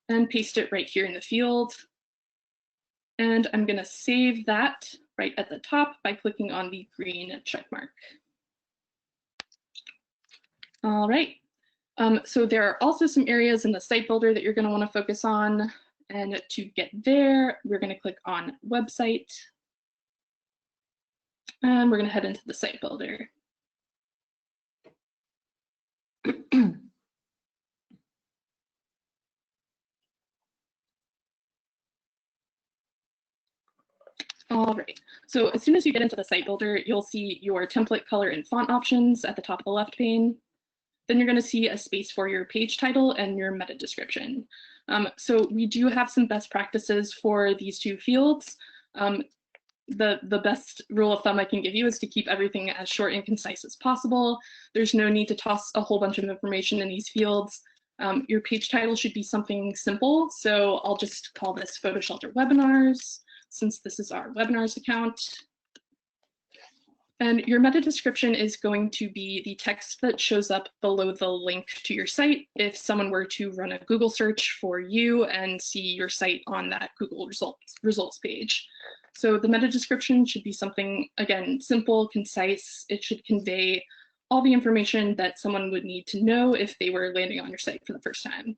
[SPEAKER 2] and paste it right here in the field. And I'm going to save that right at the top by clicking on the green check mark. All right. So there are also some areas in the site builder that you're going to want to focus on. And to get there, we're going to click on website. And we're going to head into the site builder. All right, so as soon as you get into the site builder, you'll see your template color and font options at the top of the left pane. Then you're going to see a space for your page title and your meta description. So we do have some best practices for these two fields. The best rule of thumb I can give you is to keep everything as short and concise as possible. There's no need to toss a whole bunch of information in these fields. Your page title should be something simple. So I'll just call this PhotoShelter Webinars, since this is our webinars account. And your meta description is going to be the text that shows up below the link to your site if someone were to run a Google search for you and see your site on that Google results page. So the meta description should be something, again, simple, concise. It should convey all the information that someone would need to know if they were landing on your site for the first time.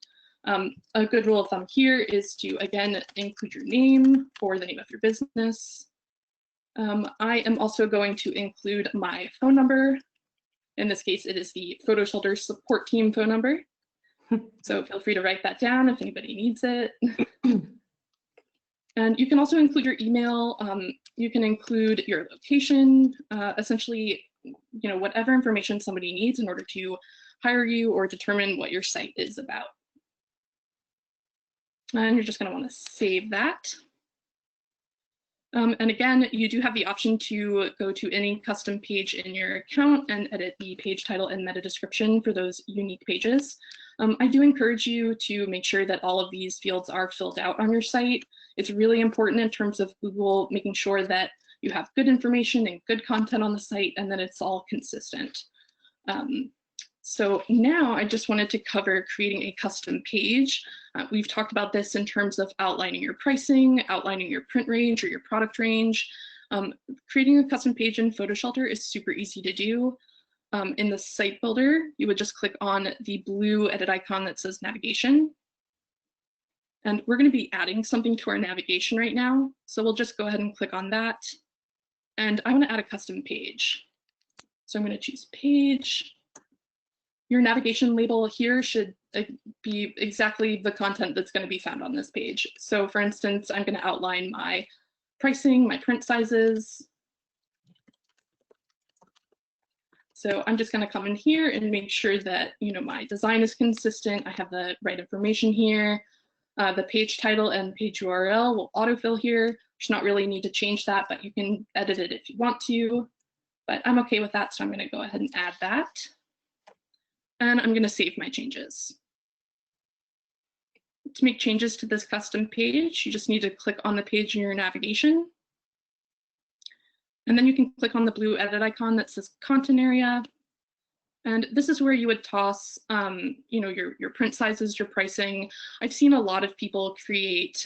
[SPEAKER 2] A good rule of thumb here is to, again, include your name or the name of your business. I am also going to include my phone number. In this case, it is the PhotoShelter support team phone number. So feel free to write that down if anybody needs it. And you can also include your email. You can include your location, essentially, whatever information somebody needs in order to hire you or determine what your site is about. And you're just going to want to save that. And again, you do have the option to go to any custom page in your account and edit the page title and meta description for those unique pages. I do encourage you to make sure that all of these fields are filled out on your site. It's really important in terms of Google making sure that you have good information and good content on the site and that it's all consistent. So now I just wanted to cover creating a custom page. We've talked about this in terms of outlining your pricing, outlining your print range or your product range. Creating a custom page in PhotoShelter is super easy to do. In the site builder, you would just click on the blue edit icon that says navigation. And we're going to be adding something to our navigation right now. So we'll just go ahead and click on that. And I want to add a custom page. So I'm going to choose page. Your navigation label here should be exactly the content that's going to be found on this page. So for instance, I'm going to outline my pricing, my print sizes. So I'm just going to come in here and make sure that my design is consistent. I have the right information here. The page title and page URL will autofill here. There's not really need to change that, but you can edit it if you want to. But I'm okay with that, so I'm going to go ahead and add that. And I'm going to save my changes. To make changes to this custom page, you just need to click on the page in your navigation. And then you can click on the blue edit icon that says content area. And this is where you would toss your print sizes, your pricing. I've seen a lot of people create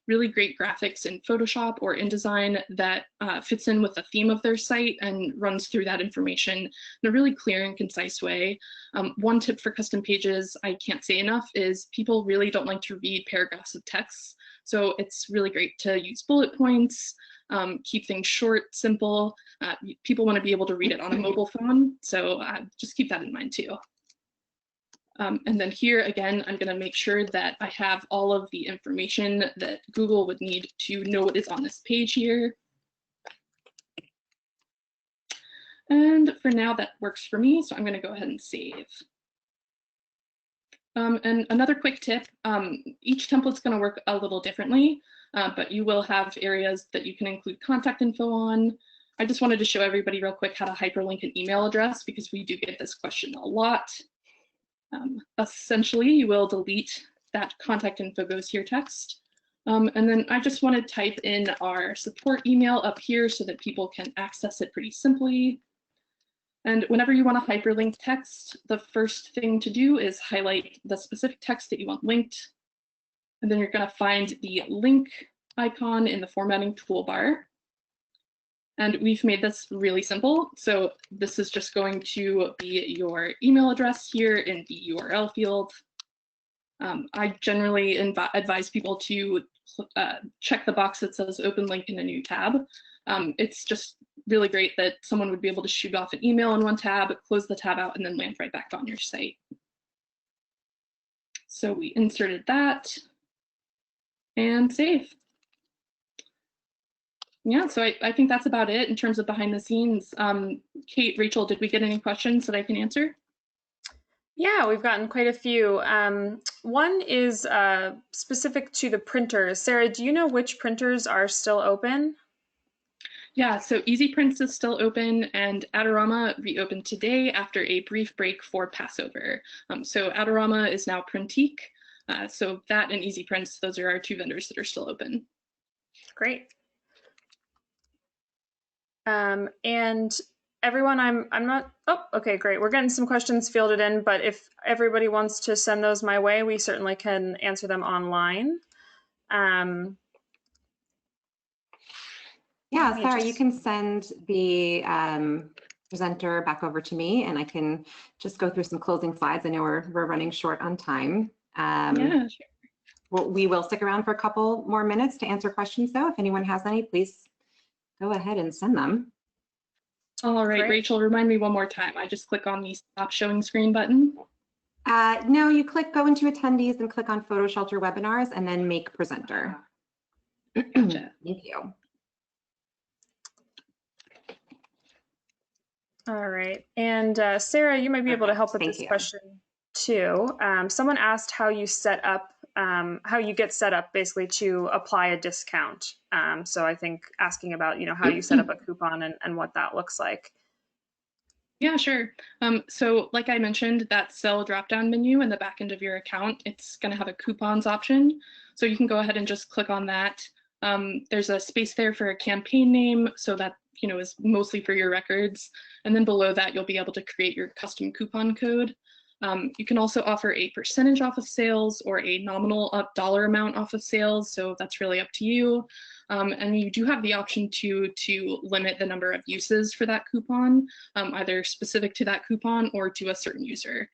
[SPEAKER 2] really great graphics in Photoshop or InDesign that fits in with the theme of their site and runs through that information in a really clear and concise way. One tip for custom pages I can't say enough is people really don't like to read paragraphs of text. So it's really great to use bullet points, keep things short, simple. People want to be able to read it on a mobile phone, so just keep that in mind too. And then here again, I'm going to make sure that I have all of the information that Google would need to know what is on this page here. And for now, that works for me, so I'm going to go ahead and save. And another quick tip, each template's going to work a little differently, but you will have areas that you can include contact info on. I just wanted to show everybody real quick how to hyperlink an email address because we do get this question a lot. Essentially, you will delete that contact info goes here text. And then I just want to type in our support email up here so that people can access it pretty simply. And whenever you want to hyperlink text, the first thing to do is highlight the specific text that you want linked. And then you're going to find the link icon in the formatting toolbar. And we've made this really simple. So this is just going to be your email address here in the URL field. I generally advise people to check the box that says open link in a new tab. It's just really great that someone would be able to shoot off an email in one tab, close the tab out, and then land right back on your site. So we inserted that and save. Yeah, so I think that's about it in terms of behind the scenes. Kate, Rachel, did we get any questions that I can answer?
[SPEAKER 3] Yeah, we've gotten quite a few. One is specific to the printers. Sarah, do you know which printers are still open?
[SPEAKER 2] Yeah, so Easy Prints is still open, and Adorama reopened today after a brief break for Passover. So Adorama is now Printique. So that and Easy Prints, those are our two vendors that are still open.
[SPEAKER 3] Great. And everyone, I'm not, oh, okay, great. We're getting some questions fielded in, but if everybody wants to send those my way, we certainly can answer them online.
[SPEAKER 1] Yeah, Sarah, you can send the presenter back over to me, and I can just go through some closing slides. I know we're running short on time.
[SPEAKER 2] Yeah, sure.
[SPEAKER 1] We will stick around for a couple more minutes to answer questions, though. If anyone has any, please go ahead and send them.
[SPEAKER 2] All right,
[SPEAKER 3] Great.
[SPEAKER 2] Rachel, remind me one more time. I just click on the stop showing screen button.
[SPEAKER 3] No,
[SPEAKER 1] you go into attendees and click on PhotoShelter webinars and then make presenter.
[SPEAKER 2] Gotcha.
[SPEAKER 1] Thank you.
[SPEAKER 3] All right. And Sarah, you might be able to help with this question too. Someone asked how you set up, how you get set up basically to apply a discount. So I think asking about, how you set up a coupon and what that looks like.
[SPEAKER 2] Yeah, sure. So like I mentioned, that sell drop-down menu in the back end of your account, it's going to have a coupons option. So you can go ahead and just click on that. There's a space there for a campaign name, so that is mostly for your records. And then below that, you'll be able to create your custom coupon code. You can also offer a percentage off of sales or a nominal dollar amount off of sales. So that's really up to you. And you do have the option to limit the number of uses for that coupon, either specific to that coupon or to a certain user.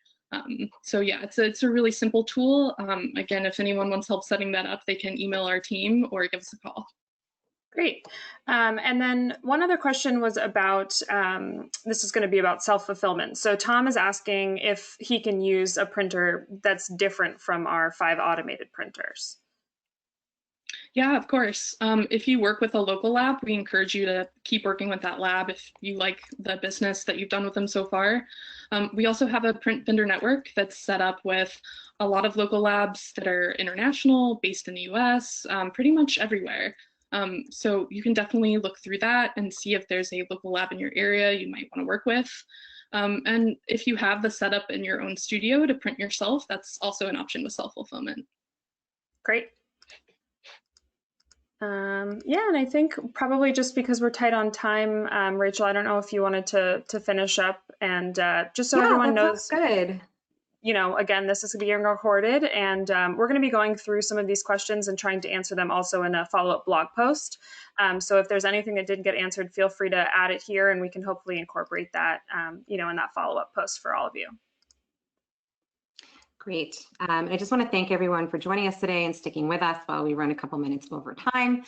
[SPEAKER 2] So yeah, it's a really simple tool. Again, if anyone wants help setting that up, they can email our team or give us a call.
[SPEAKER 3] Great. And then one other question was about, this is going to be about self-fulfillment. So Tom is asking if he can use a printer that's different from our 5 automated printers.
[SPEAKER 2] Yeah, of course. If you work with a local lab, we encourage you to keep working with that lab if you like the business that you've done with them so far. We also have a print vendor network that's set up with a lot of local labs that are international, based in the US, pretty much everywhere. So you can definitely look through that and see if there's a local lab in your area you might want to work with. And if you have the setup in your own studio to print yourself, that's also an option with self-fulfillment.
[SPEAKER 3] Great. Yeah, and I think probably just because we're tight on time, Rachel, I don't know if you wanted to finish up and just so everyone knows.
[SPEAKER 1] Good.
[SPEAKER 3] Again, this is being recorded, and we're going to be going through some of these questions and trying to answer them also in a follow-up blog post. So if there's anything that didn't get answered, feel free to add it here, and we can hopefully incorporate that, in that follow-up post for all of you.
[SPEAKER 1] Great. I just want to thank everyone for joining us today and sticking with us while we run a couple minutes over time.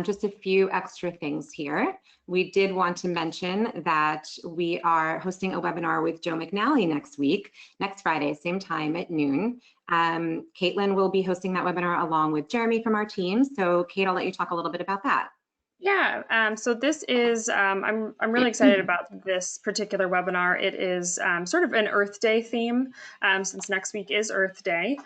[SPEAKER 1] Just a few extra things here. We did want to mention that we are hosting a webinar with Joe McNally next Friday, same time at noon. Caitlin will be hosting that webinar along with Jeremy from our team. So Kate, I'll let you talk a little bit about that.
[SPEAKER 3] Yeah, so this is, I'm really excited about this particular webinar. It is sort of an Earth Day theme, since next week is Earth Day.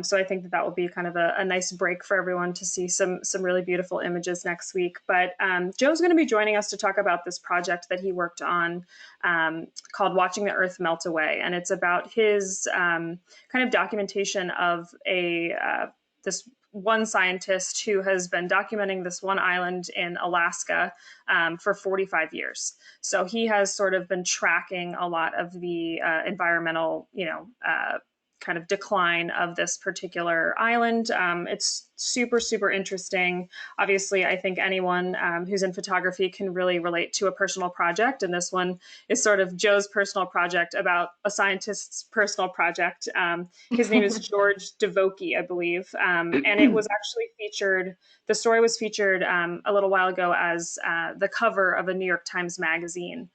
[SPEAKER 3] So I think that will be kind of a nice break for everyone to see some really beautiful images next week. But Joe's going to be joining us to talk about this project that he worked on called Watching the Earth Melt Away. And it's about his kind of documentation of this one scientist who has been documenting this one island in Alaska for 45 years. So he has sort of been tracking a lot of the environmental, kind of decline of this particular island. It's super, super interesting. Obviously, I think anyone who's in photography can really relate to a personal project. And this one is sort of Joe's personal project about a scientist's personal project. His name is George Devoki, I believe. And it was actually featured, the story was featured a little while ago as the cover of a New York Times magazine.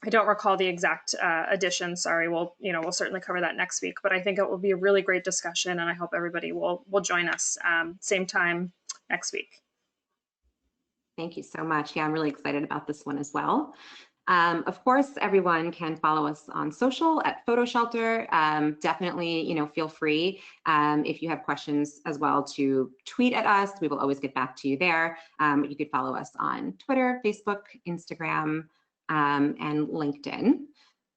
[SPEAKER 3] I don't recall the exact edition. Sorry, we'll certainly cover that next week. But I think it will be a really great discussion, and I hope everybody will join us same time next week.
[SPEAKER 1] Thank you so much. Yeah, I'm really excited about this one as well. Of course, everyone can follow us on social at PhotoShelter. Definitely, feel free if you have questions as well to tweet at us. We will always get back to you there. You could follow us on Twitter, Facebook, Instagram, and LinkedIn.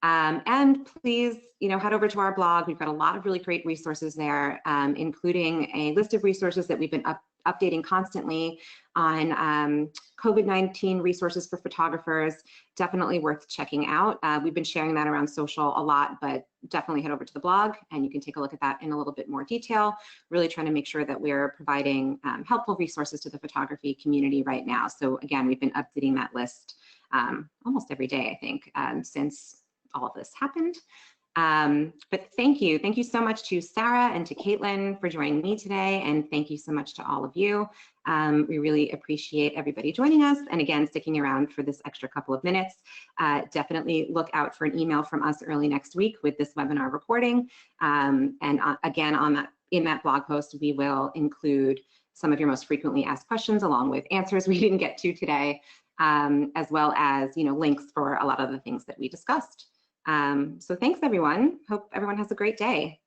[SPEAKER 1] And please, head over to our blog. We've got a lot of really great resources there, including a list of resources that we've been updating constantly on COVID-19 resources for photographers. Definitely worth checking out. We've been sharing that around social a lot, but definitely head over to the blog and you can take a look at that in a little bit more detail. Really trying to make sure that we're providing helpful resources to the photography community right now. So again, we've been updating that list almost every day, I think, since all of this happened. But thank you so much to Sarah and to Caitlin for joining me today, and thank you so much to all of you. We really appreciate everybody joining us, and again, sticking around for this extra couple of minutes. Definitely look out for an email from us early next week with this webinar recording. And again, in that blog post, we will include some of your most frequently asked questions along with answers we didn't get to today, as well as links for a lot of the things that we discussed. So thanks everyone. Hope everyone has a great day.